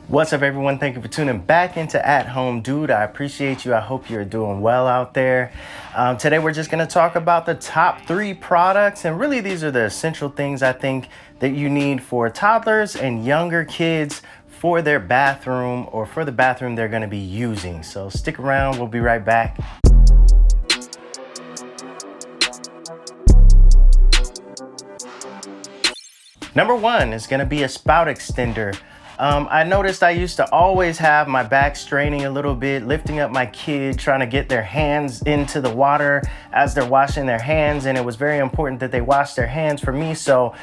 What's up, everyone? Thank you for tuning back into At Home Dude. I appreciate you. I hope you're doing well out there. Today we're just going to talk about the top 3 products, and really these are the essential things I think that you need for toddlers and younger kids for their bathroom or for the bathroom they're going to be using. So stick around, we'll be right back. Number 1 is going to be a spout extender. I noticed I used to always have my back straining a little bit, lifting up my kid, trying to get their hands into the water as they're washing their hands, and it was very important that they wash their hands for me, so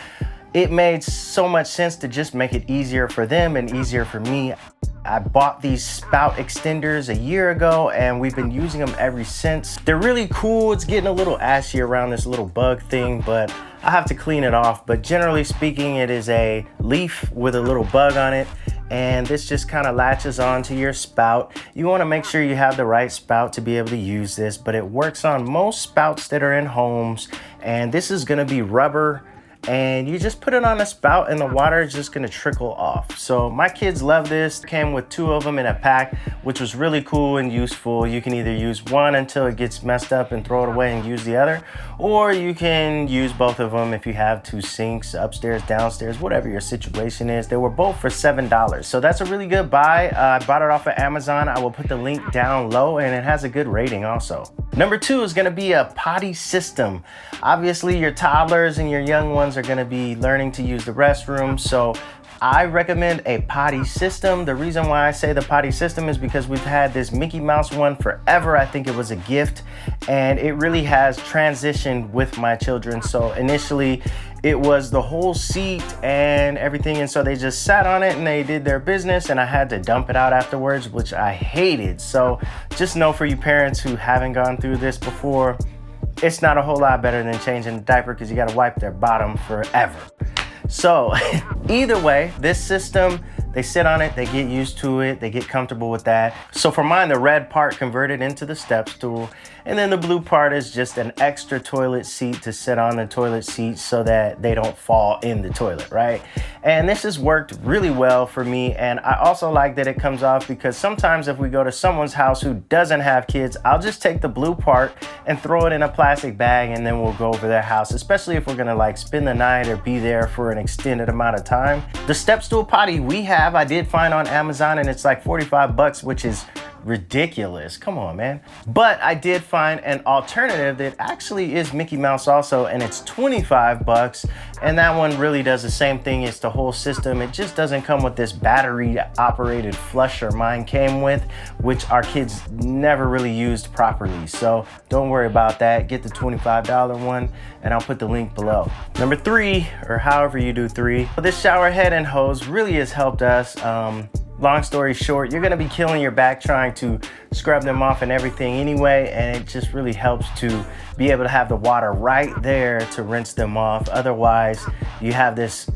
it made so much sense to just make it easier for them and easier for me. I bought these spout extenders a year ago and we've been using them ever since. They're really cool. It's getting a little ashy around this little bug thing, but I have to clean it off. But generally speaking, it is a leaf with a little bug on it, and this just kind of latches onto your spout. You want to make sure you have the right spout to be able to use this, but it works on most spouts that are in homes, and this is going to be rubber. And you just put it on a spout and the water is just gonna trickle off. So my kids love this. Came with 2 of them in a pack, which was really cool and useful. You can either use one until it gets messed up and throw it away and use the other, or you can use both of them if you have 2 sinks, upstairs, downstairs, whatever your situation is. They were both for $7. So that's a really good buy. I bought it off of Amazon. I will put the link down low, and it has a good rating also. Number 2 is gonna be a Potty System. Obviously your toddlers and your young ones are gonna be learning to use the restroom, so I recommend a Potty System. The reason why I say the Potty System is because we've had this Mickey Mouse one forever. I think it was a gift, and it really has transitioned with my children. So initially it was the whole seat and everything, and so they just sat on it and they did their business, and I had to dump it out afterwards, which I hated. So just know, for you parents who haven't gone through this before, it's not a whole lot better than changing the diaper, because you got to wipe their bottom forever. So either way, this system, they sit on it, they get used to it, they get comfortable with that. So for mine, the red part converted into the Stepstool, and then the blue part is just an extra toilet seat to sit on the toilet seat so that they don't fall in the toilet, right? And this has worked really well for me, and I also like that it comes off, because sometimes if we go to someone's house who doesn't have kids, I'll just take the blue part and throw it in a plastic bag, and then we'll go over their house, especially if we're gonna like spend the night or be there for an extended amount of time. The Stepstool Potty I did find on Amazon, and it's like 45 bucks, which is ridiculous. Come on, man. But I did find an alternative that actually is Mickey Mouse also, and it's 25 bucks. And that one really does the same thing. It's the whole system. It just doesn't come with this battery operated flusher mine came with, which our kids never really used properly. So don't worry about that. Get the $25 one, and I'll put the link below. Number 3, or however you do 3, this shower head and hose really has helped us. Long story short, you're gonna be killing your back trying to scrub them off and everything anyway, and it just really helps to be able to have the water right there to rinse them off. Otherwise, you have this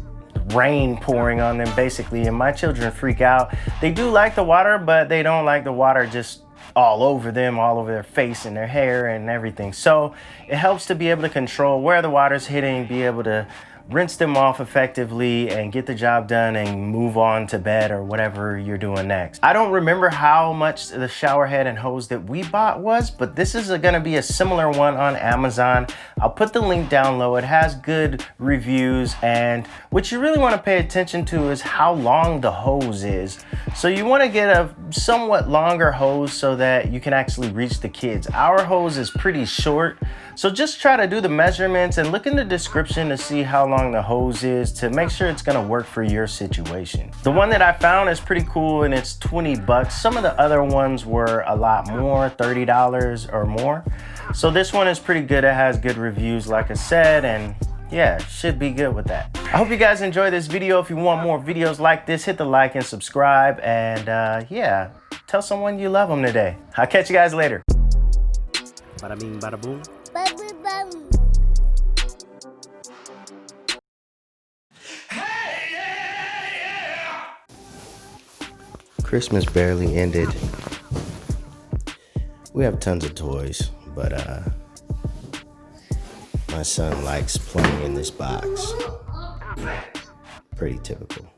rain pouring on them basically, and my children freak out. They do like the water, but they don't like the water just all over them, all over their face and their hair and everything. So it helps to be able to control where the water's hitting, be able to rinse them off effectively and get the job done and move on to bed or whatever you're doing next. I don't remember how much the shower head and hose that we bought was, but this is gonna be a similar one on Amazon. I'll put the link down low. It has good reviews, and what you really wanna pay attention to is how long the hose is. So you wanna get a somewhat longer hose so that you can actually reach the kids. Our hose is pretty short, so just try to do the measurements and look in the description to see how long the hose is to make sure it's gonna work for your situation. The one that I found is pretty cool, and it's 20 bucks. Some of the other ones were a lot more, $30 or more. So this one is pretty good. It has good reviews, like I said, and yeah, should be good with that. I hope you guys enjoy this video. If you want more videos like this, hit the like and subscribe, and yeah, tell someone you love them today. I'll catch you guys later. Bada bing, bada boom. Christmas barely ended. We have tons of toys, but my son likes playing in this box. Pretty typical.